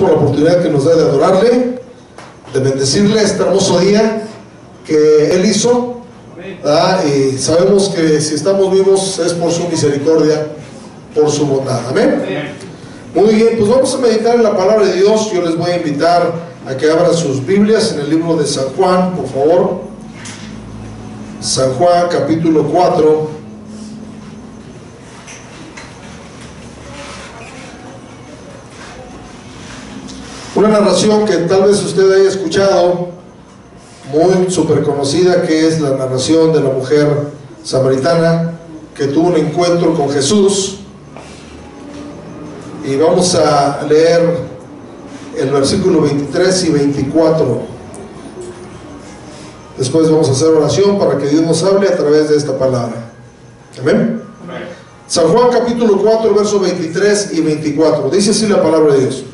por la oportunidad que nos da de adorarle, de bendecirle este hermoso día que Él hizo, ¿verdad? Y sabemos que si estamos vivos es por su misericordia, por su bondad. Amén. Muy bien, pues vamos a meditar en la palabra de Dios. Yo les voy a invitar a que abran sus Biblias en el libro de San Juan, por favor. San Juan, capítulo 4. Una narración que tal vez usted haya escuchado, muy súper conocida, que es la narración de la mujer samaritana que tuvo un encuentro con Jesús. Y vamos a leer el versículo 23 y 24. Después vamos a hacer oración para que Dios nos hable a través de esta palabra. Amén. San Juan capítulo 4, versos 23 y 24. Dice así la palabra de Dios: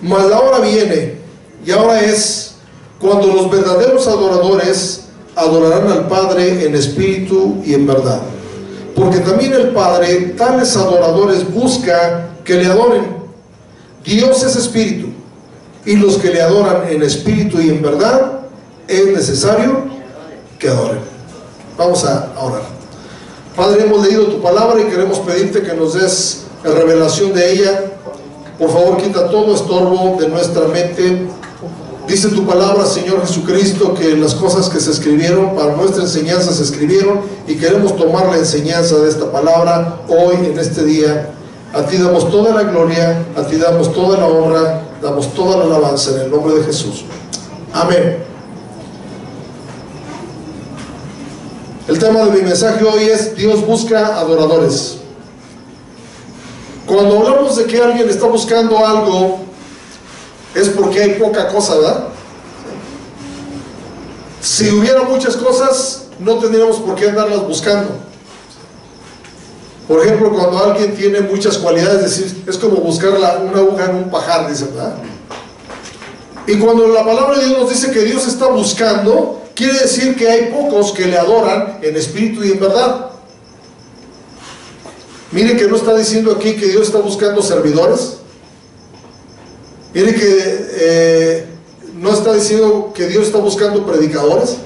Mas la hora viene, y ahora es, cuando los verdaderos adoradores adorarán al Padre en espíritu y en verdad. Porque también el Padre tales adoradores busca que le adoren. Dios es espíritu, y los que le adoran en espíritu y en verdad es necesario que adoren. Vamos a orar. Padre, hemos leído tu palabra y queremos pedirte que nos des la revelación de ella. Por favor, quita todo estorbo de nuestra mente. Dice tu palabra, Señor Jesucristo, que las cosas que se escribieron para nuestra enseñanza se escribieron, y queremos tomar la enseñanza de esta palabra hoy, en este día. A ti damos toda la gloria, a ti damos toda la honra, damos toda la alabanza en el nombre de Jesús. Amén. El tema de mi mensaje hoy es: Dios busca adoradores. Cuando hablamos de que alguien está buscando algo, es porque hay poca cosa, ¿verdad? Si hubiera muchas cosas, no tendríamos por qué andarlas buscando. Por ejemplo, cuando alguien tiene muchas cualidades, es como buscar una aguja en un pajar, dice, ¿verdad? Y cuando la palabra de Dios nos dice que Dios está buscando, quiere decir que hay pocos que le adoran en espíritu y en verdad. Mire que no está diciendo aquí que Dios está buscando servidores. Mire que no está diciendo que Dios está buscando predicadores.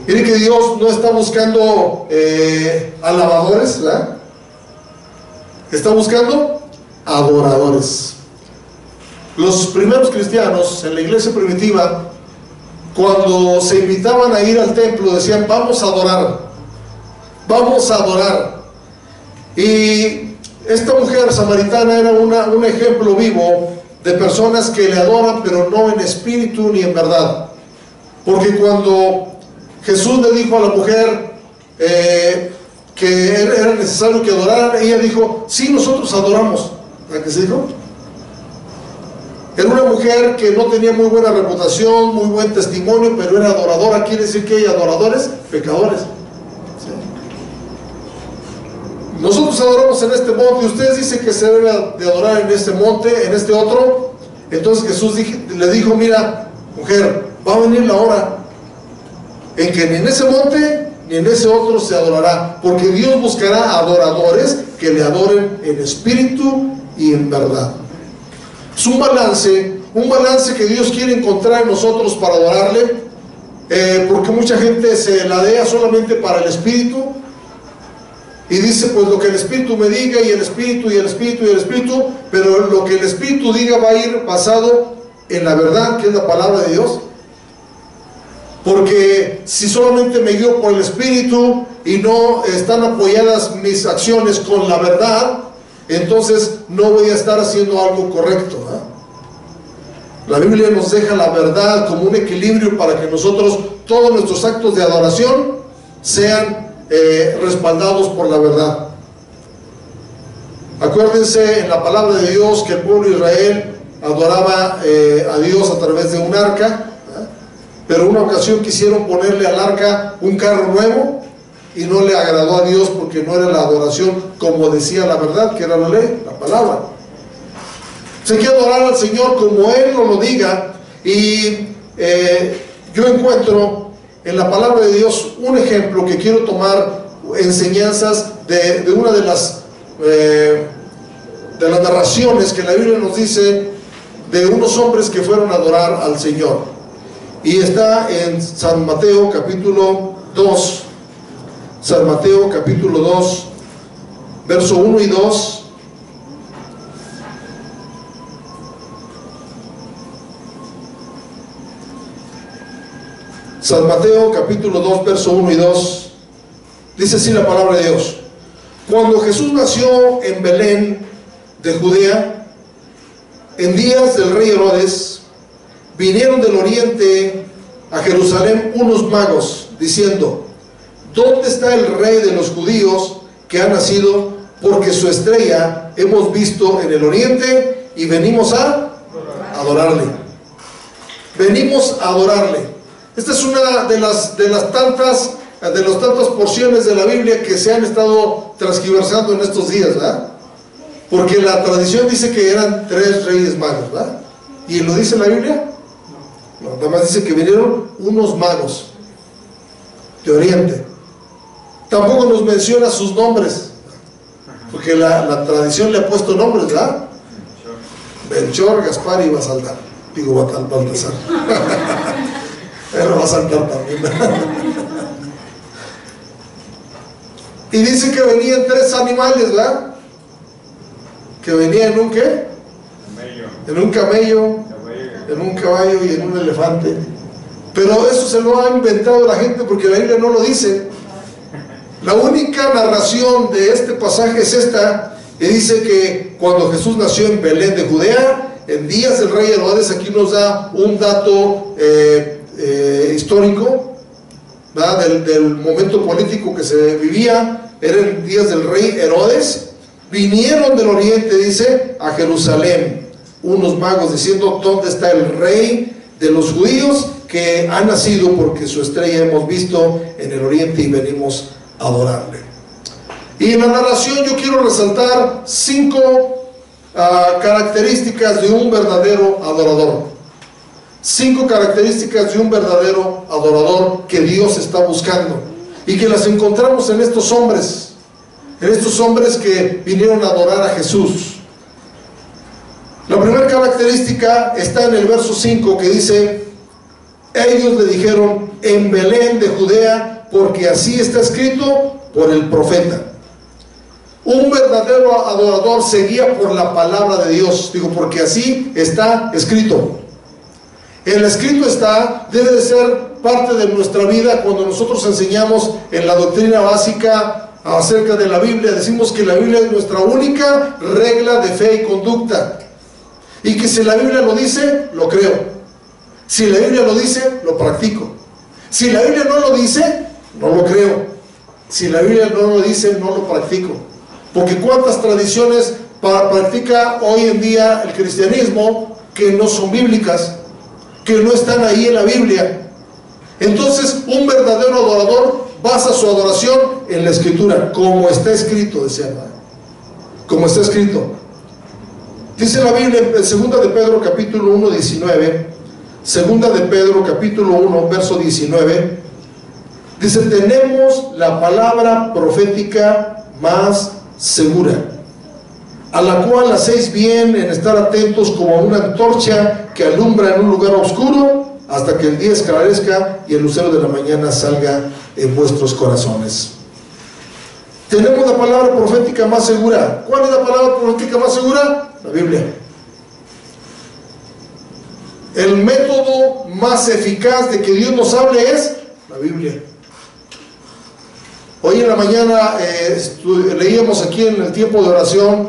Mire que Dios no está buscando alabadores, ¿verdad? Está buscando adoradores. Los primeros cristianos en la iglesia primitiva, cuando se invitaban a ir al templo, decían: vamos a adorar, vamos a adorar. Y esta mujer samaritana era un ejemplo vivo de personas que le adoran, pero no en espíritu ni en verdad. Porque cuando Jesús le dijo a la mujer que era necesario que adoraran, ella dijo: sí, nosotros adoramos. ¿A qué se dijo? Era una mujer que no tenía muy buena reputación, muy buen testimonio, pero era adoradora. Quiere decir que hay adoradores, pecadores. Nosotros adoramos en este monte, y ustedes dicen que se debe de adorar en este monte, en este otro. Entonces Jesús le dijo: mira, mujer, va a venir la hora en que ni en ese monte ni en ese otro se adorará, porque Dios buscará adoradores que le adoren en espíritu y en verdad. Es un balance que Dios quiere encontrar en nosotros para adorarle, porque mucha gente se ladea solamente para el espíritu y dice: pues lo que el espíritu me diga, y el espíritu, y el espíritu, y el espíritu. Pero lo que el espíritu diga va a ir basado en la verdad, que es la palabra de Dios. Porque si solamente me guío por el espíritu y no están apoyadas mis acciones con la verdad, entonces no voy a estar haciendo algo correcto, ¿eh? La Biblia nos deja la verdad como un equilibrio para que nosotros, todos nuestros actos de adoración sean respaldados por la verdad. Acuérdense en la palabra de Dios que el pueblo de Israel adoraba a Dios a través de un arca, ¿eh? Pero una ocasión quisieron ponerle al arca un carro nuevo y no le agradó a Dios, porque no era la adoración como decía la verdad, que era la ley, la palabra. Hay que adorar al Señor como Él nos lo diga. Y yo encuentro en la palabra de Dios un ejemplo que quiero tomar enseñanzas de una de las de las narraciones que la Biblia nos dice de unos hombres que fueron a adorar al Señor. Y está en San Mateo capítulo 2, San Mateo capítulo 2, verso 1 y 2. San Mateo capítulo 2, verso 1 y 2, dice así la palabra de Dios. Cuando Jesús nació en Belén de Judea, en días del rey Herodes, vinieron del oriente a Jerusalén unos magos, diciendo: ¿dónde está el rey de los judíos que ha nacido? Porque su estrella hemos visto en el oriente y venimos a adorarle. Venimos a adorarle. Esta es una de las tantas porciones de la Biblia que se han estado transgiversando en estos días, ¿verdad? Porque la tradición dice que eran 3 reyes magos, ¿verdad? ¿Y lo dice la Biblia? No, nada más dice que vinieron unos magos de oriente. Tampoco nos menciona sus nombres, porque la tradición le ha puesto nombres, ¿verdad? Melchor, Gaspar y Baltasar. Digo, Baltasar. Él va a saltar también. Y dice que venían 3 animales, ¿verdad? Que venían en un ¿qué? En un camello, en un caballo y en un elefante. Pero eso se lo ha inventado la gente porque la Biblia no lo dice. La única narración de este pasaje es esta, que dice que cuando Jesús nació en Belén de Judea, en días del rey Herodes. Aquí nos da un dato histórico, ¿verdad? Del momento político que se vivía. Eran días del rey Herodes. Vinieron del oriente, dice, a Jerusalén unos magos diciendo: ¿dónde está el rey de los judíos que ha nacido? Porque su estrella hemos visto en el oriente y venimos a adorarle. Y en la narración yo quiero resaltar 5 características de un verdadero adorador. 5 características de un verdadero adorador que Dios está buscando y que las encontramos en estos hombres que vinieron a adorar a Jesús. La primera característica está en el verso 5, que dice: ellos le dijeron: en Belén de Judea, porque así está escrito por el profeta. Un verdadero adorador se guía por la palabra de Dios. Digo, porque así está escrito. El escrito está, debe de ser parte de nuestra vida. Cuando nosotros enseñamos en la doctrina básica acerca de la Biblia, decimos que la Biblia es nuestra única regla de fe y conducta, y que si la Biblia lo dice, lo creo. Si la Biblia lo dice, lo practico. Si la Biblia no lo dice, no lo creo. Si la Biblia no lo dice, no lo practico. Porque cuántas tradiciones practica hoy en día el cristianismo que no son bíblicas, que no están ahí en la Biblia. Entonces, un verdadero adorador basa su adoración en la Escritura, como está escrito, decía, ¿no? Como está escrito. Dice la Biblia en 2 de Pedro capítulo 1, 19, 2 de Pedro capítulo 1, verso 19, dice: tenemos la palabra profética más segura, a la cual hacéis bien en estar atentos como una antorcha que alumbra en un lugar oscuro, hasta que el día esclarezca y el lucero de la mañana salga en vuestros corazones. Tenemos la palabra profética más segura. ¿Cuál es la palabra profética más segura? La Biblia. El método más eficaz de que Dios nos hable es la Biblia. Hoy en la mañana leíamos aquí en el tiempo de oración,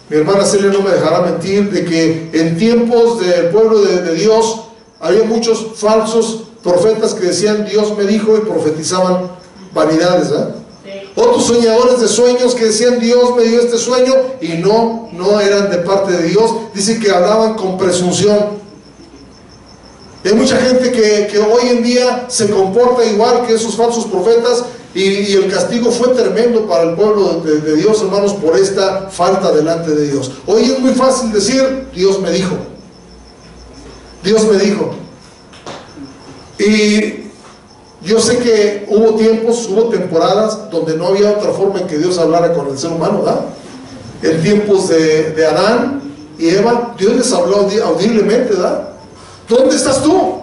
mi hermana Celia no me dejará mentir, de que en tiempos del pueblo de Dios había muchos falsos profetas que decían: Dios me dijo, y profetizaban vanidades, ¿verdad? Sí. Otros soñadores de sueños que decían: Dios me dio este sueño, y no eran de parte de Dios. Dice que hablaban con presunción. Hay mucha gente que hoy en día se comporta igual que esos falsos profetas, y el castigo fue tremendo para el pueblo de Dios, hermanos, por esta falta delante de Dios. Hoy es muy fácil decir: Dios me dijo. Dios me dijo. Y yo sé que hubo tiempos, hubo temporadas donde no había otra forma en que Dios hablara con el ser humano, ¿verdad? en tiempos de Adán y Eva, Dios les habló audiblemente, ¿verdad? ¿Dónde estás tú?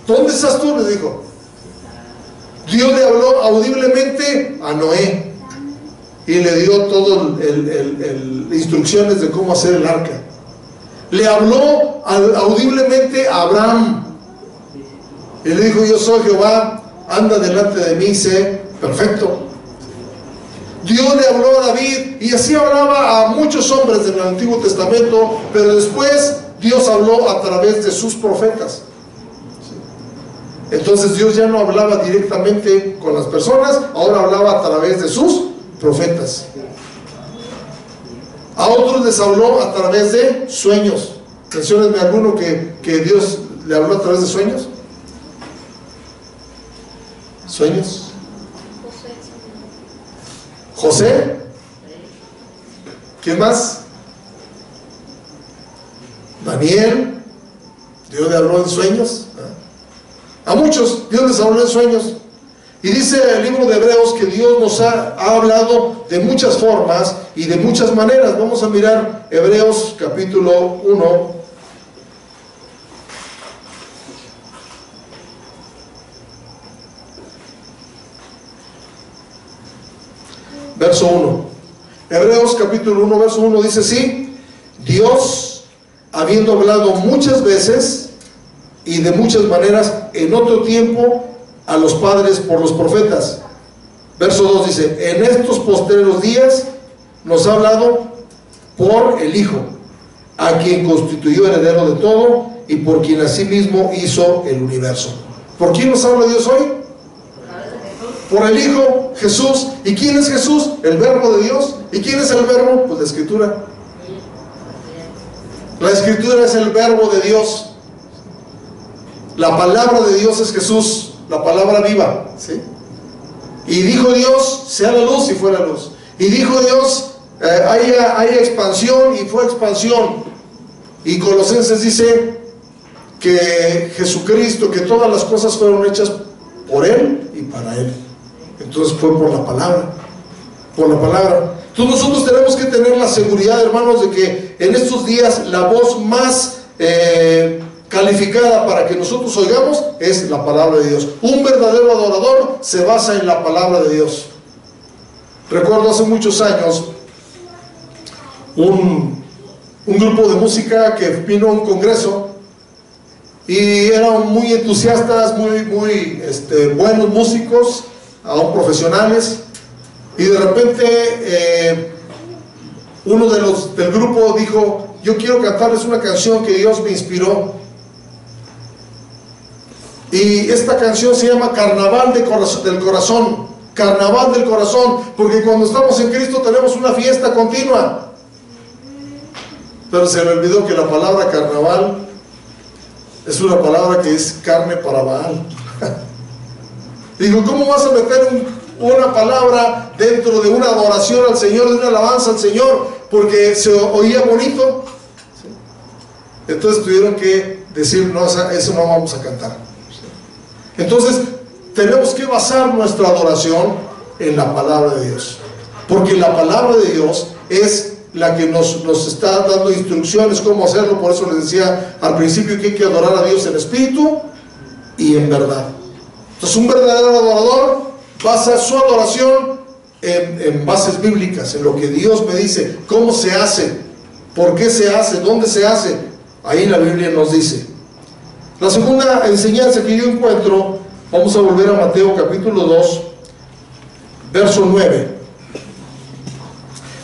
¿Dónde estás tú?, les dijo. Dios le habló audiblemente a Noé y le dio todo instrucciones de cómo hacer el arca. Le habló audiblemente a Abraham y le dijo: yo soy Jehová, anda delante de mí, sé perfecto. Dios le habló a David, y así hablaba a muchos hombres del Antiguo Testamento, pero después Dios habló a través de sus profetas. Entonces Dios ya no hablaba directamente con las personas, ahora hablaba a través de sus profetas. A otros les habló a través de sueños. Menciónenme alguno que Dios le habló a través de sueños. ¿Sueños? José. ¿Quién más? Daniel. Dios le habló en sueños. A muchos Dios les habló en sueños. Y dice el libro de Hebreos que Dios nos ha hablado de muchas formas y de muchas maneras. Vamos a mirar Hebreos capítulo 1. Verso 1. Hebreos capítulo 1, verso 1 dice así: Dios, habiendo hablado muchas veces y de muchas maneras en otro tiempo a los padres por los profetas. Verso 2 dice: en estos postreros días nos ha hablado por el Hijo, a quien constituyó heredero de todo y por quien asimismo hizo el universo. ¿Por quién nos habla Dios hoy? Por el Hijo, Jesús. ¿Y quién es Jesús? El Verbo de Dios. ¿Y quién es el Verbo? Pues la Escritura. La Escritura es el Verbo de Dios. La palabra de Dios es Jesús, la palabra viva, ¿sí? Y dijo Dios: sea la luz, y fue la luz. Y dijo Dios: haya expansión, y fue expansión. Y Colosenses dice que Jesucristo, que todas las cosas fueron hechas por Él y para Él. Entonces fue por la palabra, por la palabra. Entonces nosotros tenemos que tener la seguridad, hermanos, de que en estos días la voz más calificada para que nosotros oigamos es la palabra de Dios. Un verdadero adorador se basa en la palabra de Dios. Recuerdo hace muchos años un grupo de música que vino a un congreso y eran muy entusiastas, muy buenos músicos, aún profesionales, y de repente uno del grupo dijo: yo quiero cantarles una canción que Dios me inspiró. Y esta canción se llama Carnaval del Corazón. Carnaval del Corazón, porque cuando estamos en Cristo tenemos una fiesta continua. Pero se le olvidó que la palabra carnaval es una palabra que es carne para Baal. Digo, ¿cómo vas a meter una palabra dentro de una adoración al Señor, de una alabanza al Señor? Porque se oía bonito. Entonces tuvieron que decir: no, eso no vamos a cantar. Entonces tenemos que basar nuestra adoración en la palabra de Dios, porque la palabra de Dios es la que nos está dando instrucciones cómo hacerlo. Por eso les decía al principio que hay que adorar a Dios en espíritu y en verdad. Entonces un verdadero adorador basa su adoración en bases bíblicas, en lo que Dios me dice, cómo se hace, por qué se hace, dónde se hace. Ahí la Biblia nos dice. La segunda enseñanza que yo encuentro, vamos a volver a Mateo capítulo 2, verso 9.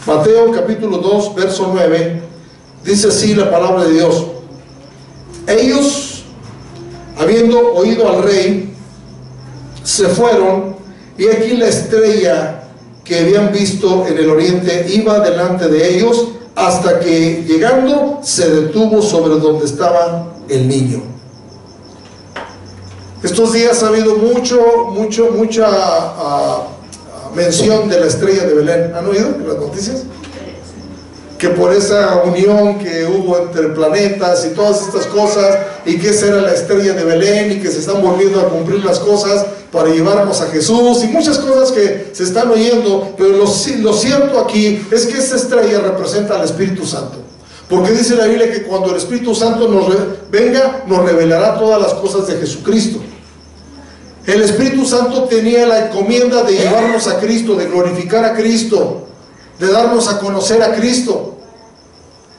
Mateo capítulo 2, verso 9, dice así la palabra de Dios: ellos, habiendo oído al rey, se fueron, y aquí la estrella que habían visto en el oriente iba delante de ellos, hasta que llegando se detuvo sobre donde estaba el niño. Estos días ha habido mucha mención de la estrella de Belén. ¿Han oído en las noticias? Que por esa unión que hubo entre planetas y todas estas cosas, y que esa era la estrella de Belén, y que se están volviendo a cumplir las cosas, para llevarnos a Jesús y muchas cosas que se están oyendo, pero lo cierto aquí es que esta estrella representa al Espíritu Santo, porque dice la Biblia que cuando el Espíritu Santo venga, nos revelará todas las cosas de Jesucristo. El Espíritu Santo tenía la encomienda de llevarnos a Cristo, de glorificar a Cristo, de darnos a conocer a Cristo.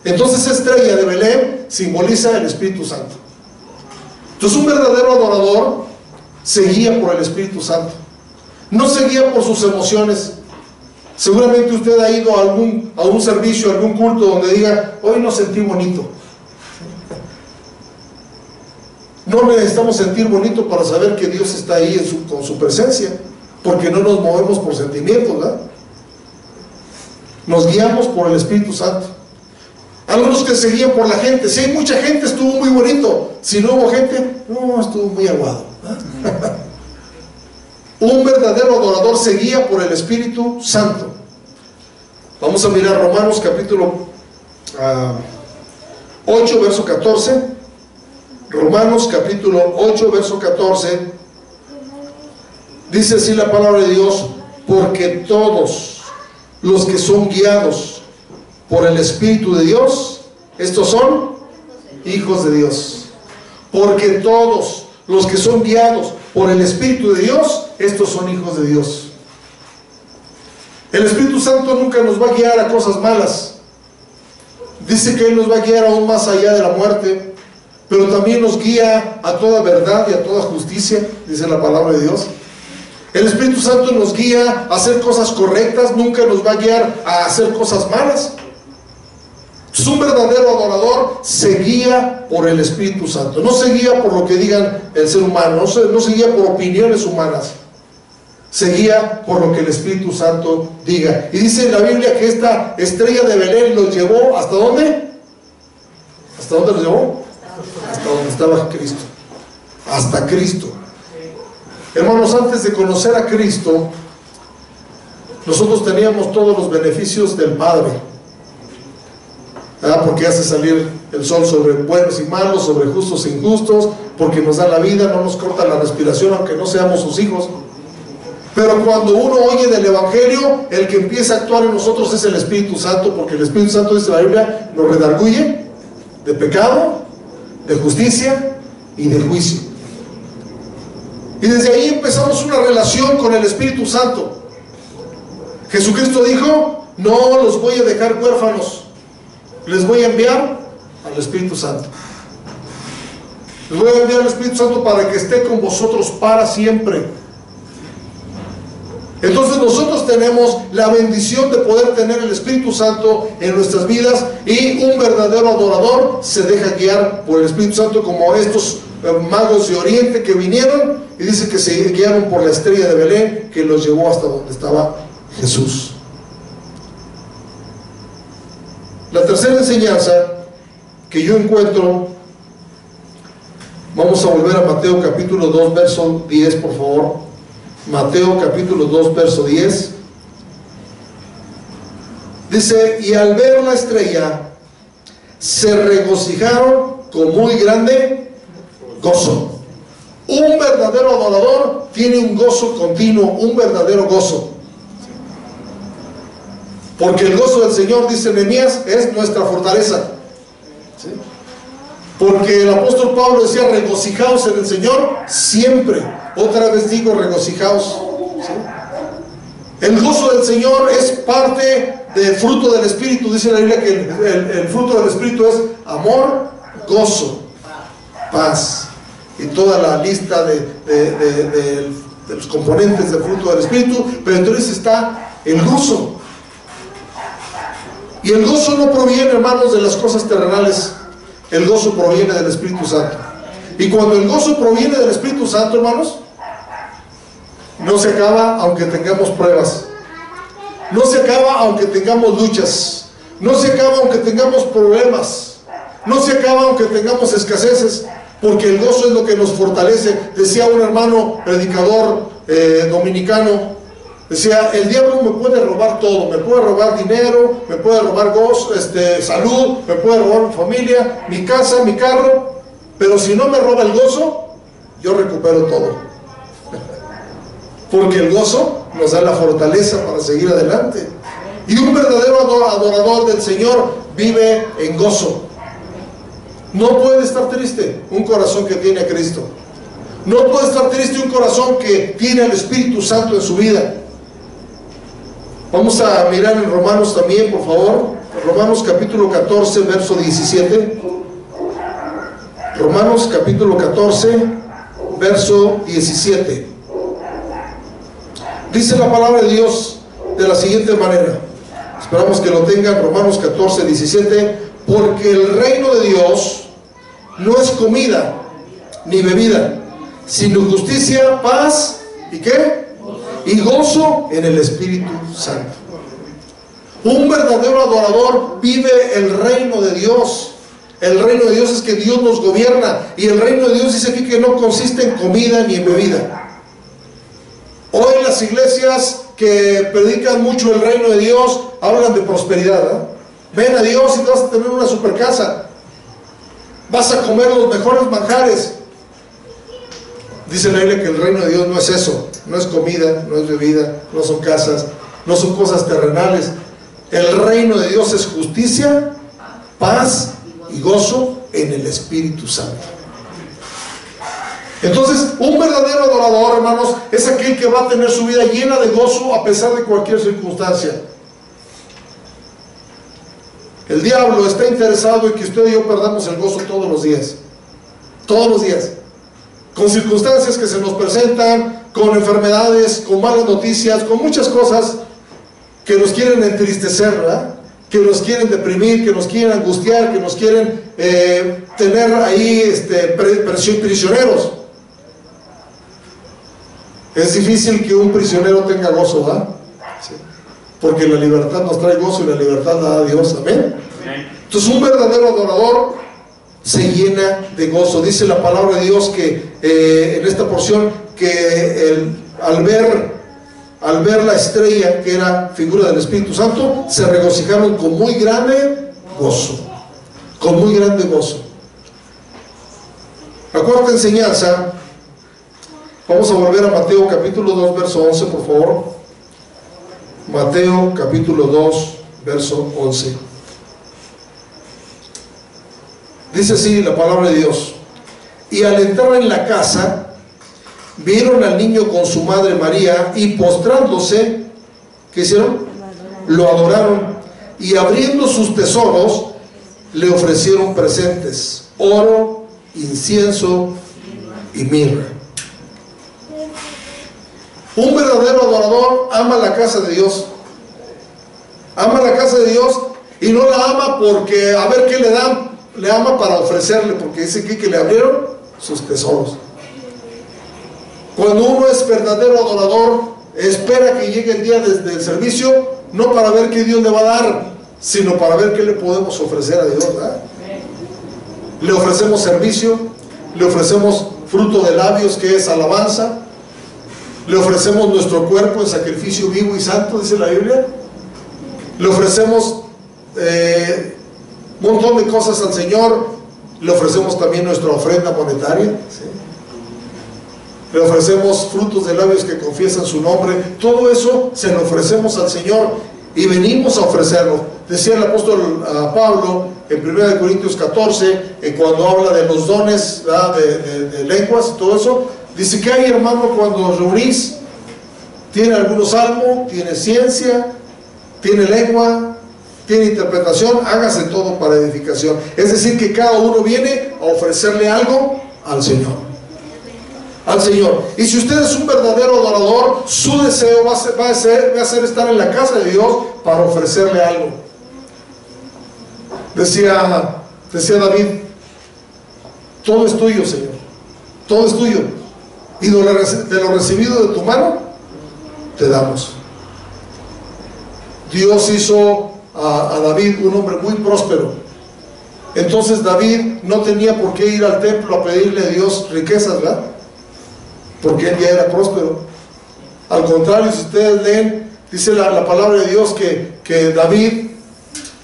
Entonces esa estrella de Belén simboliza el Espíritu Santo. Entonces un verdadero adorador se guía por el Espíritu Santo, no se guía por sus emociones. Seguramente usted ha ido a un servicio, a algún culto donde diga, hoy no sentí bonito. No necesitamos sentir bonito para saber que Dios está ahí con su presencia, porque no nos movemos por sentimientos, ¿verdad? Nos guiamos por el Espíritu Santo. Algunos que se guían por la gente. Si hay mucha gente, estuvo muy bonito. Si no hubo gente, no, estuvo muy aguado. Un verdadero adorador se guía por el Espíritu Santo. Vamos a mirar Romanos capítulo 8, verso 14. Romanos capítulo 8, verso 14. Dice así la palabra de Dios: porque todos los que son guiados por el Espíritu de Dios, estos son hijos de Dios. Porque todos los que son guiados por el Espíritu de Dios, estos son hijos de Dios. El Espíritu Santo nunca nos va a guiar a cosas malas. Dice que Él nos va a guiar aún más allá de la muerte, pero también nos guía a toda verdad y a toda justicia, dice la palabra de Dios. El Espíritu Santo nos guía a hacer cosas correctas, nunca nos va a guiar a hacer cosas malas. Entonces, un verdadero adorador se guía por el Espíritu Santo, no se guía por lo que digan el ser humano, no se guía por opiniones humanas, se guía por lo que el Espíritu Santo diga. Y dice en la Biblia que esta estrella de Belén los llevó ¿hasta dónde? ¿Hasta dónde los llevó? Hasta donde estaba Cristo, hasta Cristo. Hermanos, antes de conocer a Cristo, nosotros teníamos todos los beneficios del Padre, ¿verdad? Porque hace salir el sol sobre buenos y malos, sobre justos e injustos, porque nos da la vida, no nos corta la respiración aunque no seamos sus hijos. Pero cuando uno oye del Evangelio, el que empieza a actuar en nosotros es el Espíritu Santo, porque el Espíritu Santo, dice la Biblia, nos redarguye de pecado, de justicia y de juicio. Y desde ahí empezamos una relación con el Espíritu Santo. Jesucristo dijo: no los voy a dejar huérfanos, les voy a enviar al Espíritu Santo. Les voy a enviar al Espíritu Santo para que esté con vosotros para siempre. Entonces nosotros tenemos la bendición de poder tener el Espíritu Santo en nuestras vidas, y un verdadero adorador se deja guiar por el Espíritu Santo, como estos magos de Oriente que vinieron y dice que se guiaron por la estrella de Belén que los llevó hasta donde estaba Jesús. La tercera enseñanza que yo encuentro, vamos a volver a Mateo capítulo 2 verso 10, por favor. Mateo capítulo 2 verso 10 dice: y al ver la estrella se regocijaron con muy grande gozo. Un verdadero adorador tiene un gozo continuo, un verdadero gozo, porque el gozo del Señor, dice Nehemías, es nuestra fortaleza. ¿Sí? Porque el apóstol Pablo decía: regocijaos en el Señor siempre. Otra vez digo, regocijaos. ¿Sí? El gozo del Señor es parte del fruto del Espíritu. Dice la Biblia que el fruto del Espíritu es amor, gozo, paz, y toda la lista de los componentes del fruto del Espíritu. Pero entonces está el gozo. Y el gozo no proviene, hermanos, de las cosas terrenales. El gozo proviene del Espíritu Santo. Y cuando el gozo proviene del Espíritu Santo, hermanos, no se acaba aunque tengamos pruebas, no se acaba aunque tengamos luchas, no se acaba aunque tengamos problemas, no se acaba aunque tengamos escaseces, porque el gozo es lo que nos fortalece. Decía un hermano predicador dominicano, decía: el diablo me puede robar todo, me puede robar dinero, me puede robar gozo, salud, me puede robar mi familia, mi casa, mi carro, pero si no me roba el gozo, yo recupero todo. porque el gozo nos da la fortaleza para seguir adelante. Y un verdadero adorador del Señor vive en gozo. No puede estar triste un corazón que tiene a Cristo. No puede estar triste un corazón que tiene al Espíritu Santo en su vida. Vamos a mirar en Romanos también, por favor. Romanos capítulo 14, verso 17. Romanos capítulo 14, verso 17. Dice la palabra de Dios de la siguiente manera. Esperamos que lo tengan. Romanos 14, 17. Porque el reino de Dios no es comida ni bebida, sino justicia, paz y ¿qué? Y gozo en el Espíritu Santo. Un verdadero adorador vive el reino de Dios. El reino de Dios es que Dios nos gobierna, y el reino de Dios dice aquí que no consiste en comida ni en bebida. Hoy las iglesias que predican mucho el reino de Dios hablan de prosperidad, ¿eh? Ven a Dios y vas a tener una super casa, vas a comer los mejores manjares. Dice la Biblia que el reino de Dios no es eso, no es comida, no es bebida, no son casas, no son cosas terrenales. El reino de Dios es justicia, paz y gozo en el Espíritu Santo. Entonces, un verdadero adorador, hermanos, es aquel que va a tener su vida llena de gozo a pesar de cualquier circunstancia. El diablo está interesado en que usted y yo perdamos el gozo todos los días. Todos los días. Con circunstancias que se nos presentan, con enfermedades, con malas noticias, con muchas cosas que nos quieren entristecer, ¿verdad? Que nos quieren deprimir, que nos quieren angustiar, que nos quieren tener ahí prisioneros. Es difícil que un prisionero tenga gozo, ¿verdad? Sí. Porque la libertad nos trae gozo y la libertad la da Dios, amén. Entonces un verdadero adorador se llena de gozo. Dice la palabra de Dios que en esta porción que al ver la estrella, que era figura del Espíritu Santo, se regocijaron con muy grande gozo. Con muy grande gozo. La cuarta enseñanza, vamos a volver a Mateo capítulo 2, verso 11, por favor. Mateo capítulo 2, verso 11. Dice así la palabra de Dios: y al entrar en la casa, vieron al niño con su madre María, y postrándose, ¿qué hicieron? Lo adoraron, y abriendo sus tesoros, le ofrecieron presentes: oro, incienso y mirra. Un verdadero adorador ama la casa de Dios. Ama la casa de Dios, y no la ama porque a ver qué le dan. Le ama para ofrecerle, porque dice aquí que le abrieron sus tesoros. Cuando uno es verdadero adorador, espera que llegue el día del servicio, no para ver qué Dios le va a dar, sino para ver qué le podemos ofrecer a Dios, ¿verdad? Le ofrecemos servicio, le ofrecemos fruto de labios, que es alabanza, le ofrecemos nuestro cuerpo en sacrificio vivo y santo, dice la Biblia, le ofrecemos un montón de cosas al Señor, le ofrecemos también nuestra ofrenda monetaria, ¿sí? Le ofrecemos frutos de labios que confiesan su nombre. Todo eso se lo ofrecemos al Señor y venimos a ofrecerlo. Decía el apóstol Pablo en 1 Corintios 14, cuando habla de los dones, de lenguas y todo eso, dice: que hay, hermano, cuando os reunís? Tiene alguno salmo, tiene ciencia, tiene lengua, tiene interpretación, hágase todo para edificación. Es decir, que cada uno viene a ofrecerle algo al Señor. Al Señor. Y si usted es un verdadero adorador, su deseo va a ser estar en la casa de Dios para ofrecerle algo. Decía David: todo es tuyo, Señor, todo es tuyo, y de lo recibido de tu mano te damos. Dios hizo a David un hombre muy próspero. Entonces David no tenía por qué ir al templo a pedirle a Dios riquezas, ¿verdad? Porque él ya era próspero. Al contrario, si ustedes leen, dice la palabra de Dios que David,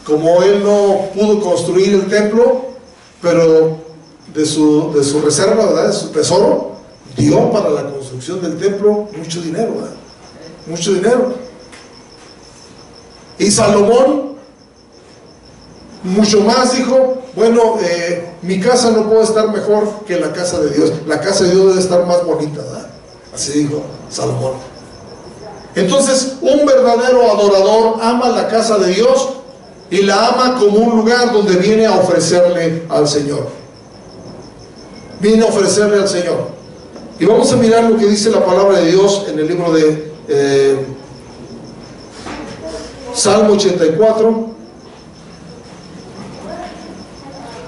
como él no pudo construir el templo, pero de su reserva, ¿verdad?, de su tesoro, dio para la construcción del templo mucho dinero, ¿verdad? Mucho dinero. Y Salomón mucho más dijo, bueno, mi casa no puede estar mejor que la casa de Dios, la casa de Dios debe estar más bonita, ¿verdad? Así dijo Salomón. Entonces, un verdadero adorador ama la casa de Dios y la ama como un lugar donde viene a ofrecerle al Señor. Viene a ofrecerle al Señor. Y vamos a mirar lo que dice la palabra de Dios en el libro de Salmo 84.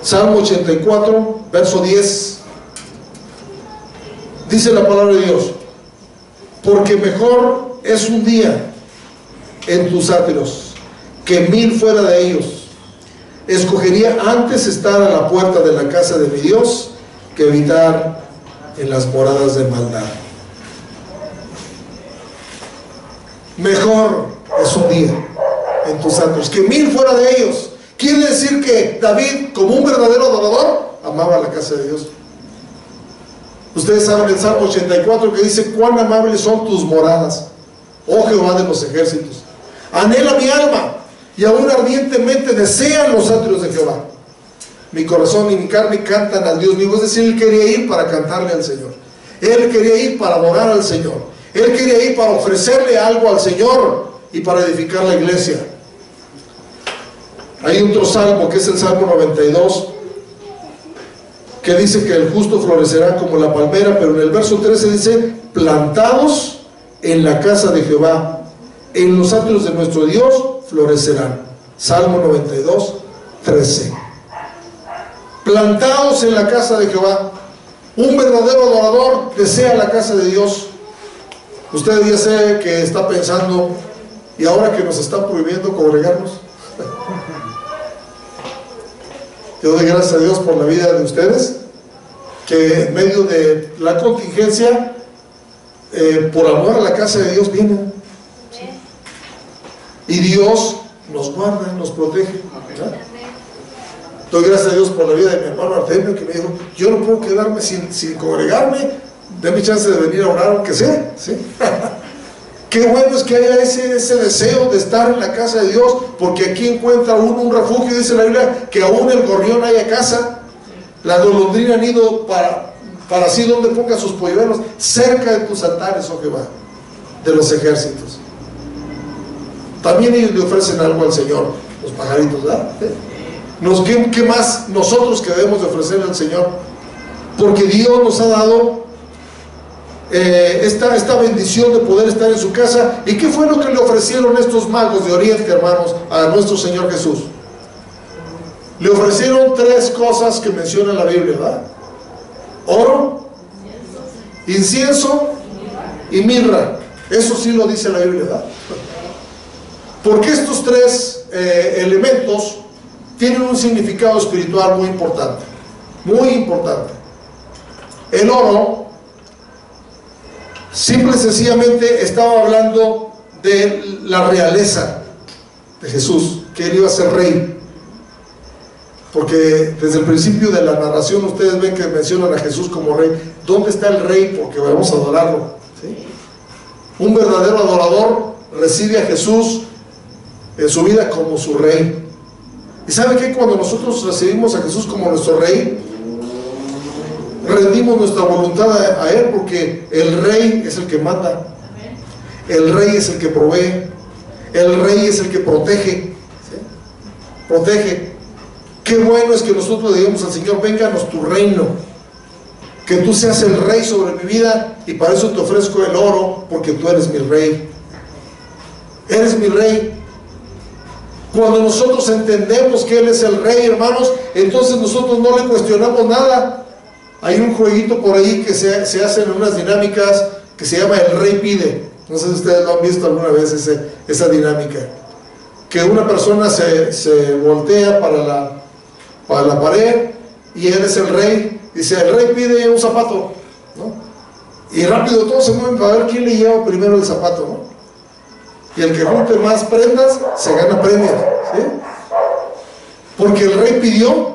Salmo 84, verso 10. Dice la palabra de Dios: porque mejor es un día en tus átrios que 1000 fuera de ellos. Escogería antes estar a la puerta de la casa de mi Dios que habitar en las moradas de maldad. Mejor es un día en tus átrios que 1000 fuera de ellos. Quiere decir que David, como un verdadero adorador, amaba la casa de Dios. Ustedes saben el Salmo 84 que dice: cuán amables son tus moradas, oh Jehová de los ejércitos. Anhela mi alma, y aún ardientemente desean los atrios de Jehová. Mi corazón y mi carne cantan al Dios vivo. Es decir, él quería ir para cantarle al Señor. Él quería ir para adorar al Señor. Él quería ir para ofrecerle algo al Señor y para edificar la iglesia. Hay otro salmo que es el Salmo 92, que dice que el justo florecerá como la palmera, pero en el verso 13 dice: plantados en la casa de Jehová, en los atrios de nuestro Dios florecerán. Salmo 92, 13. Plantados en la casa de Jehová. Un verdadero adorador desea la casa de Dios. Usted ya sé que está pensando: ¿y ahora que nos están prohibiendo congregarnos? Yo doy gracias a Dios por la vida de ustedes, que en medio de la contingencia, por amor a la casa de Dios, vienen. Y Dios nos guarda, nos protege, ¿verdad? Doy gracias a Dios por la vida de mi hermano Artemio, que me dijo: yo no puedo quedarme sin congregarme, déme chance de venir a orar aunque sea, ¿sí? Qué bueno es que haya ese deseo de estar en la casa de Dios, porque aquí encuentra uno un refugio. Dice la Biblia que aún el gorrión haya casa, la golondrina han ido para así donde ponga sus polluelos, cerca de tus altares, oh Jehová de los ejércitos. También ellos le ofrecen algo al Señor, los pajaritos, ¿verdad? ¿Qué más nosotros que debemos de ofrecerle al Señor? Porque Dios nos ha dado esta bendición de poder estar en su casa. ¿Y qué fue lo que le ofrecieron estos magos de Oriente, hermanos, a nuestro Señor Jesús? Le ofrecieron 3 cosas que menciona la Biblia, ¿verdad? Oro, incienso y mirra. Eso sí lo dice la Biblia, ¿verdad? Porque estos 3 elementos tienen un significado espiritual muy importante. Muy importante. El oro, simple y sencillamente, estaba hablando de la realeza de Jesús, que él iba a ser rey. Porque desde el principio de la narración ustedes ven que mencionan a Jesús como rey. ¿Dónde está el rey? Porque vamos a adorarlo, ¿sí? Un verdadero adorador recibe a Jesús en su vida como su rey. ¿Y sabe qué? Cuando nosotros recibimos a Jesús como nuestro rey, rendimos nuestra voluntad a Él, porque el rey es el que manda, el rey es el que provee, el rey es el que protege, ¿sí? Protege. Qué bueno es que nosotros le digamos al Señor: vénganos tu reino, que tú seas el rey sobre mi vida, y para eso te ofrezco el oro, porque tú eres mi rey, eres mi rey. Cuando nosotros entendemos que Él es el rey, hermanos, entonces nosotros no le cuestionamos nada. Hay un jueguito por ahí que se hacen en unas dinámicas que se llama el rey pide. No sé si ustedes lo han visto alguna vez, esa dinámica. Que una persona se voltea para la pared y él es el rey. Dice: el rey pide un zapato, ¿no? Y rápido todos se mueven para ver quién le lleva primero el zapato, ¿no? Y el que junte más prendas se gana premios, ¿sí? Porque el rey pidió.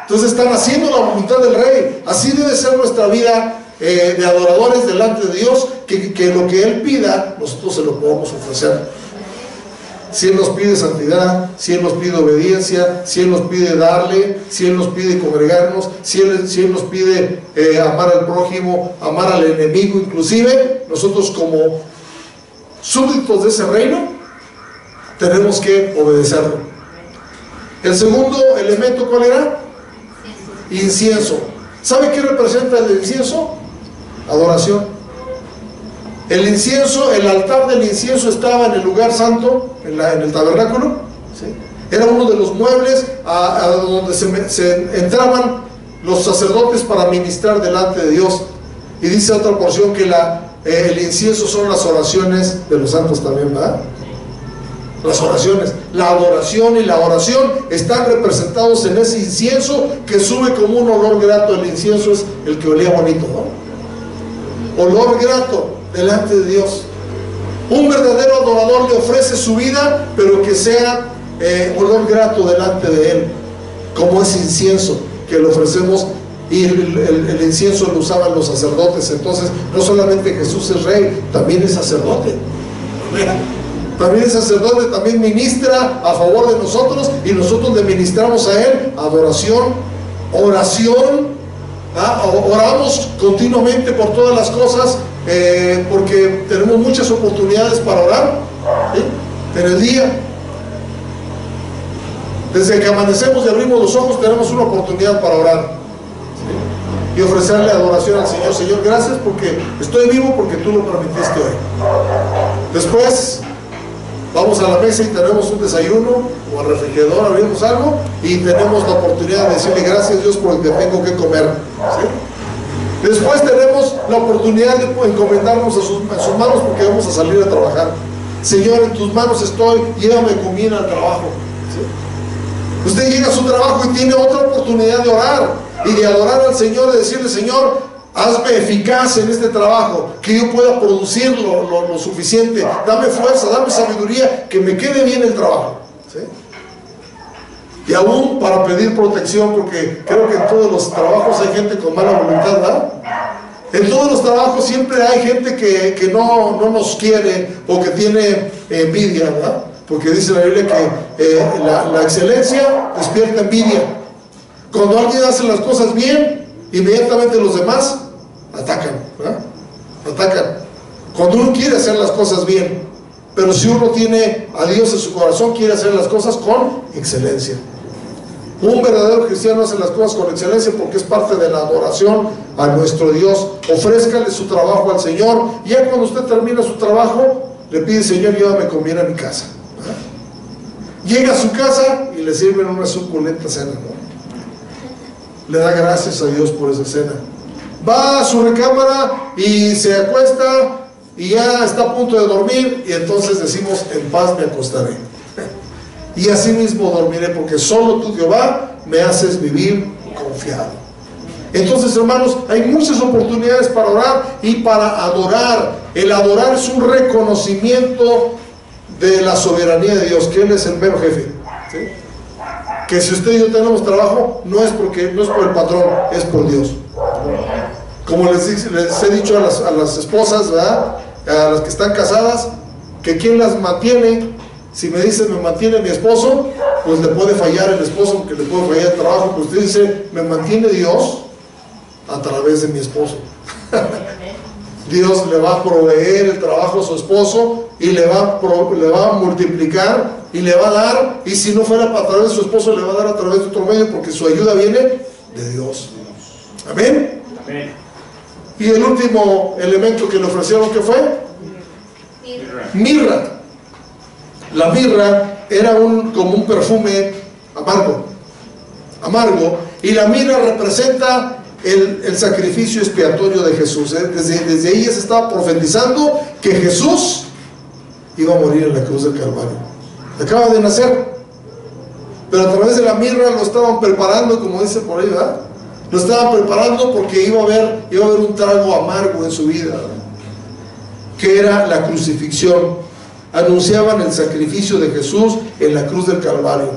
Entonces están haciendo la voluntad del rey. Así debe ser nuestra vida de adoradores delante de Dios, que lo que Él pida, nosotros se lo podamos ofrecer. Si Él nos pide santidad, si Él nos pide obediencia, si Él nos pide darle, si Él nos pide congregarnos, si Él nos pide amar al prójimo, amar al enemigo, inclusive nosotros como súbditos de ese reino tenemos que obedecerlo. El segundo elemento, ¿cuál era? Incienso. ¿Sabe qué representa el incienso? Adoración. El incienso, el altar del incienso estaba en el lugar santo, en el tabernáculo, ¿sí? Era uno de los muebles a donde se entraban los sacerdotes para ministrar delante de Dios. Y dice otra porción que el incienso son las oraciones de los santos también, ¿verdad? Las oraciones, la adoración y la oración están representados en ese incienso que sube como un olor grato. El incienso es el que olía bonito, ¿no? Olor grato delante de Dios. Un verdadero adorador le ofrece su vida, pero que sea olor grato delante de Él, como ese incienso que le ofrecemos. Y el incienso lo usaban los sacerdotes. Entonces no solamente Jesús es rey, también es sacerdote. También es sacerdote, también ministra a favor de nosotros, y nosotros le ministramos a Él adoración, oración. Oramos continuamente por todas las cosas, porque tenemos muchas oportunidades para orar, ¿sí? En el día, desde que amanecemos y abrimos los ojos, tenemos una oportunidad para orar, ¿sí? Y ofrecerle adoración al Señor. Señor, gracias porque estoy vivo, porque tú lo permitiste hoy. Después vamos a la mesa y tenemos un desayuno, o al refrigerador abrimos algo y tenemos la oportunidad de decirle gracias, Dios, por el que tengo que comer, ¿sí? Después tenemos la oportunidad de encomendarnos a sus manos, porque vamos a salir a trabajar. Señor, en tus manos estoy, llévame con bien al trabajo, ¿sí? Usted llega a su trabajo y tiene otra oportunidad de orar y de adorar al Señor, de decirle: Señor, hazme eficaz en este trabajo, que yo pueda producir lo suficiente. Dame fuerza, dame sabiduría, que me quede bien el trabajo, ¿sí? Y aún para pedir protección, porque creo que en todos los trabajos hay gente con mala voluntad, ¿verdad? En todos los trabajos siempre hay gente que no nos quiere, o que tiene envidia, ¿verdad? Porque dice la Biblia que la excelencia despierta envidia. Cuando alguien hace las cosas bien, inmediatamente los demás atacan, ¿verdad? Atacan. Cuando uno quiere hacer las cosas bien, pero si uno tiene a Dios en su corazón, quiere hacer las cosas con excelencia. Un verdadero cristiano hace las cosas con excelencia, porque es parte de la adoración a nuestro Dios. Ofrézcale su trabajo al Señor, y ya cuando usted termina su trabajo, le pide: Señor, llévame con bien a mi casa, ¿verdad? Llega a su casa y le sirven una suculenta cena, ¿no? Le da gracias a Dios por esa cena. Va a su recámara y se acuesta y ya está a punto de dormir, y entonces decimos: en paz me acostaré, y así mismo dormiré, porque solo tú, Jehová, me haces vivir confiado. Entonces, hermanos, hay muchas oportunidades para orar y para adorar. El adorar es un reconocimiento de la soberanía de Dios, que Él es el mero jefe, ¿sí? Que si usted y yo tenemos trabajo, no es por el patrón, es por Dios. Como les he dicho a las esposas, ¿verdad?, a las que están casadas, que ¿quién las mantiene? Si me dicen: me mantiene mi esposo, pues le puede fallar el esposo, porque le puede fallar el trabajo. Pero usted dice: me mantiene Dios a través de mi esposo. Dios le va a proveer el trabajo a su esposo, y le va a multiplicar y le va a dar. Y si no fuera a través de su esposo, le va a dar a través de otro medio, porque su ayuda viene de Dios. Amén. Amén. Y el último elemento que le ofrecieron, ¿qué fue? Mirra. La mirra era como un perfume amargo, y la mirra representa el sacrificio expiatorio de Jesús. Desde ahí se estaba profetizando que Jesús iba a morir en la cruz del Calvario. Acaba de nacer, pero a través de la mirra lo estaban preparando, como dice por ahí, ¿verdad? Lo estaban preparando porque iba a haber un trago amargo en su vida, ¿verdad?, que era la crucifixión. Anunciaban el sacrificio de Jesús en la cruz del Calvario.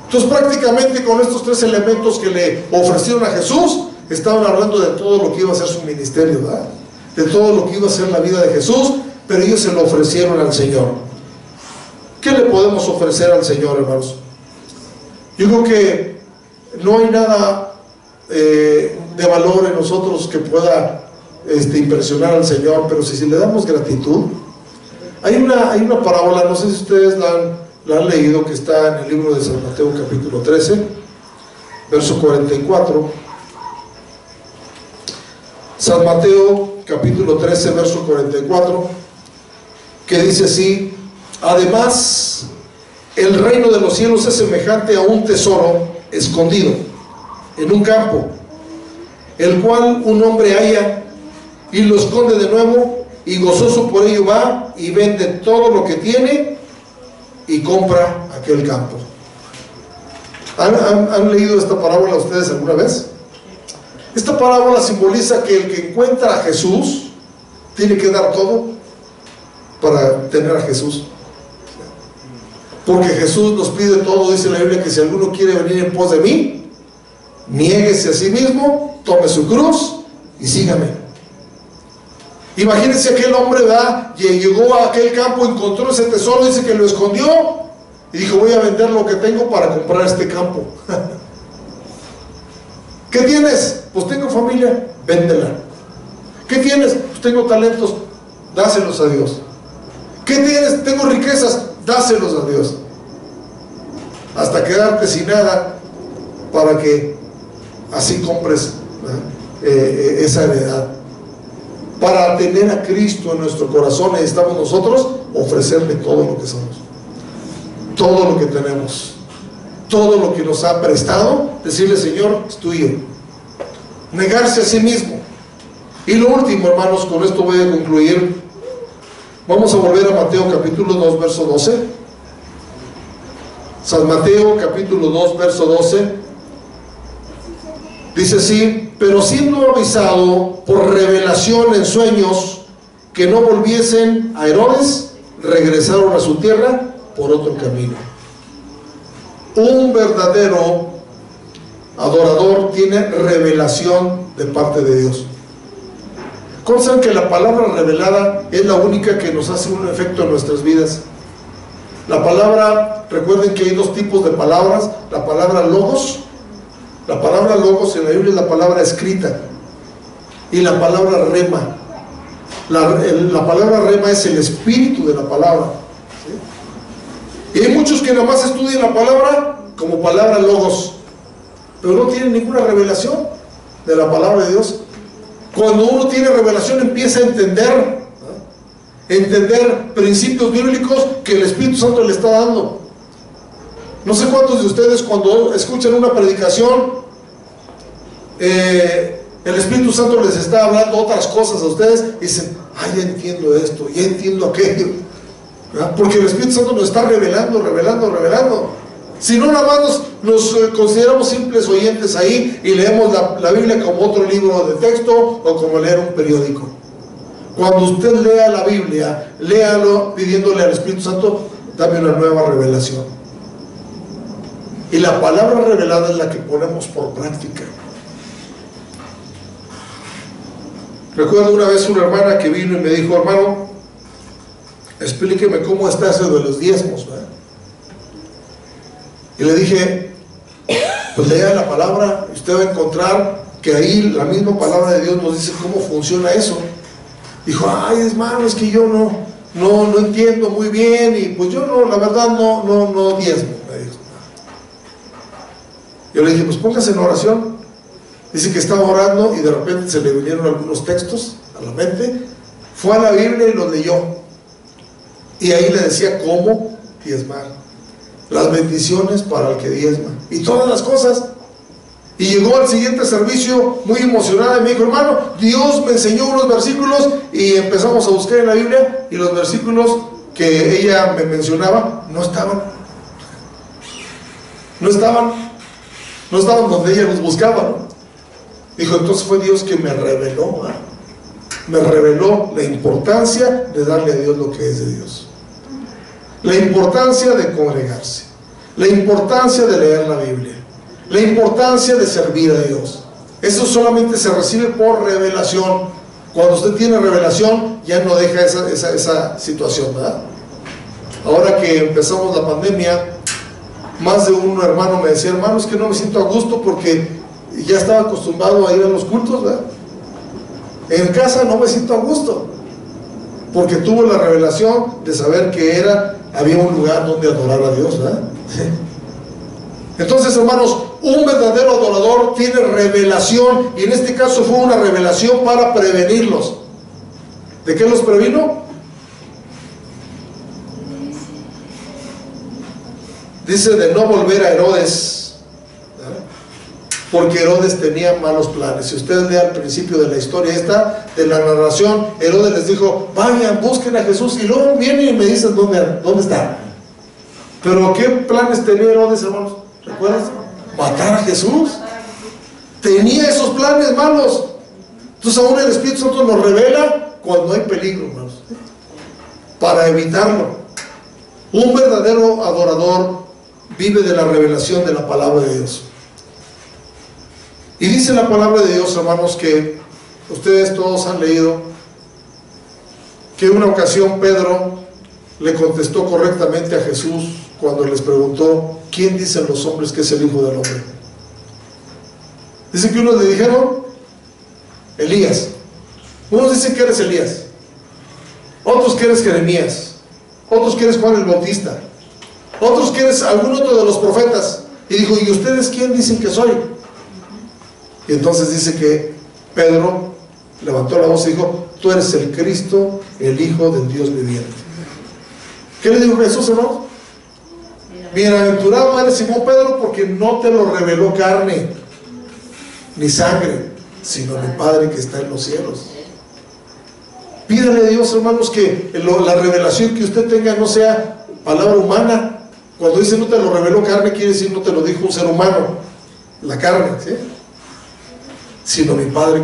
Entonces, prácticamente con estos tres elementos que le ofrecieron a Jesús, estaban hablando de todo lo que iba a ser su ministerio, ¿verdad? De todo lo que iba a ser la vida de Jesús, pero ellos se lo ofrecieron al Señor. ¿Qué le podemos ofrecer al Señor, hermanos? Yo creo que no hay nada de valor en nosotros que pueda impresionar al Señor, pero si le damos gratitud. Hay una parábola, no sé si ustedes la han leído, que está en el libro de San Mateo capítulo 13, verso 44. San Mateo capítulo 13, verso 44, que dice así: además, el reino de los cielos es semejante a un tesoro escondido en un campo, el cual un hombre halla y lo esconde de nuevo, y gozoso por ello va y vende todo lo que tiene y compra aquel campo. ¿Han leído esta parábola ustedes alguna vez? Esta parábola simboliza que el que encuentra a Jesús tiene que dar todo para tener a Jesús, porque Jesús nos pide todo. Dice la Biblia que si alguno quiere venir en pos de mí, niéguese a sí mismo, tome su cruz y sígame. Imagínense aquel hombre, ¿verdad? Llegó a aquel campo, encontró ese tesoro, dice que lo escondió y dijo: voy a vender lo que tengo para comprar este campo. ¿Qué tienes? Pues tengo familia, véndela. ¿Qué tienes? Pues tengo talentos, dáselos a Dios. ¿Qué tienes? Tengo riquezas, dáselos a Dios, hasta quedarte sin nada, para que así compres esa heredad. Para tener a Cristo en nuestro corazón necesitamos nosotros ofrecerle todo lo que somos, todo lo que tenemos, todo lo que nos ha prestado, decirle: Señor, es tuyo. Negarse a sí mismo. Y lo último, hermanos, con esto voy a concluir. Vamos a volver a Mateo capítulo 2, verso 12. San Mateo capítulo 2, verso 12. Dice así: pero siendo avisado por revelación en sueños que no volviesen a Herodes, regresaron a su tierra por otro camino. Un verdadero adorador tiene revelación de parte de Dios. Consten que la palabra revelada es la única que nos hace un efecto en nuestras vidas. La palabra, recuerden que hay dos tipos de palabras: la palabra logos. La palabra logos en la Biblia es la palabra escrita, y la palabra rema. La palabra rema es el espíritu de la palabra, ¿sí? Y hay muchos que nada más estudian la palabra como palabra logos, pero no tienen ninguna revelación de la palabra de Dios. Cuando uno tiene revelación, empieza a entender principios bíblicos que el Espíritu Santo le está dando. No sé cuántos de ustedes, cuando escuchan una predicación, el Espíritu Santo les está hablando otras cosas a ustedes y dicen: ay, ya entiendo esto, ya entiendo aquello, ¿verdad? Porque el Espíritu Santo nos está revelando. Si no, nada más nos consideramos simples oyentes ahí y leemos la Biblia como otro libro de texto o como leer un periódico. Cuando usted lea la Biblia, léalo pidiéndole al Espíritu Santo: dame una nueva revelación. Y la palabra revelada es la que ponemos por práctica. Recuerdo una vez una hermana que vino y me dijo: hermano, explíqueme cómo está eso de los diezmos, ¿verdad? Y le dije: pues lea la palabra y usted va a encontrar que ahí la misma palabra de Dios nos dice cómo funciona eso. Dijo: ay, hermano, es que yo no entiendo muy bien, y pues yo no, la verdad no diezmo, me dijo. Yo le dije: pues póngase en oración. Dice que estaba orando y de repente se le vinieron algunos textos a la mente, fue a la Biblia y los leyó, y ahí le decía cómo diezmar, las bendiciones para el que diezma y todas las cosas. Y llegó al siguiente servicio muy emocionada y me dijo: hermano, Dios me enseñó unos versículos, y empezamos a buscar en la Biblia, y los versículos que ella me mencionaba no estaban donde ella los buscaba, ¿no? Dijo: entonces fue Dios que me reveló la importancia de darle a Dios lo que es de Dios, la importancia de congregarse, la importancia de leer la Biblia, la importancia de servir a Dios. Eso solamente se recibe por revelación. Cuando usted tiene revelación, ya no deja esa situación, ¿verdad? Ahora que empezamos la pandemia, más de un hermano me decía, hermano, es que no me siento a gusto porque ya estaba acostumbrado a ir a los cultos, ¿verdad? En casa no me siento a gusto, porque tuvo la revelación de saber que había un lugar donde adorar a Dios, ¿verdad? Entonces, hermanos, un verdadero adorador tiene revelación, y en este caso fue una revelación para prevenirlos. ¿De qué los previno? Dice de no volver a Herodes, ¿verdad? Porque Herodes tenía malos planes. Si usted lee al principio de la historia de la narración, Herodes les dijo, vayan, busquen a Jesús, y luego vienen y me dicen dónde está. Pero ¿qué planes tenía Herodes, hermanos? ¿Recuerdas? Matar a Jesús. Tenía esos planes malos. Entonces aún el Espíritu Santo nos revela cuando hay peligro, hermanos, para evitarlo. Un verdadero adorador vive de la revelación de la palabra de Dios. Y dice la palabra de Dios, hermanos, que ustedes todos han leído que en una ocasión Pedro le contestó correctamente a Jesús cuando les preguntó, ¿quién dicen los hombres que es el Hijo del Hombre? Dice que unos le dijeron Elías, unos dicen que eres Elías, otros que eres Jeremías, otros que eres Juan el Bautista, otros que eres algún otro de los profetas. Y dijo, ¿y ustedes quién dicen que soy? Y entonces dice que Pedro levantó la voz y dijo, tú eres el Cristo, el Hijo del Dios viviente. ¿Qué le dijo Jesús, hermano? Bienaventurado eres Simón Pedro, porque no te lo reveló carne ni sangre, sino mi Padre que está en los cielos. Pídale a Dios, hermanos, que la revelación que usted tenga no sea palabra humana. Cuando dice no te lo reveló carne, quiere decir no te lo dijo un ser humano, la carne, ¿sí? Sino mi Padre que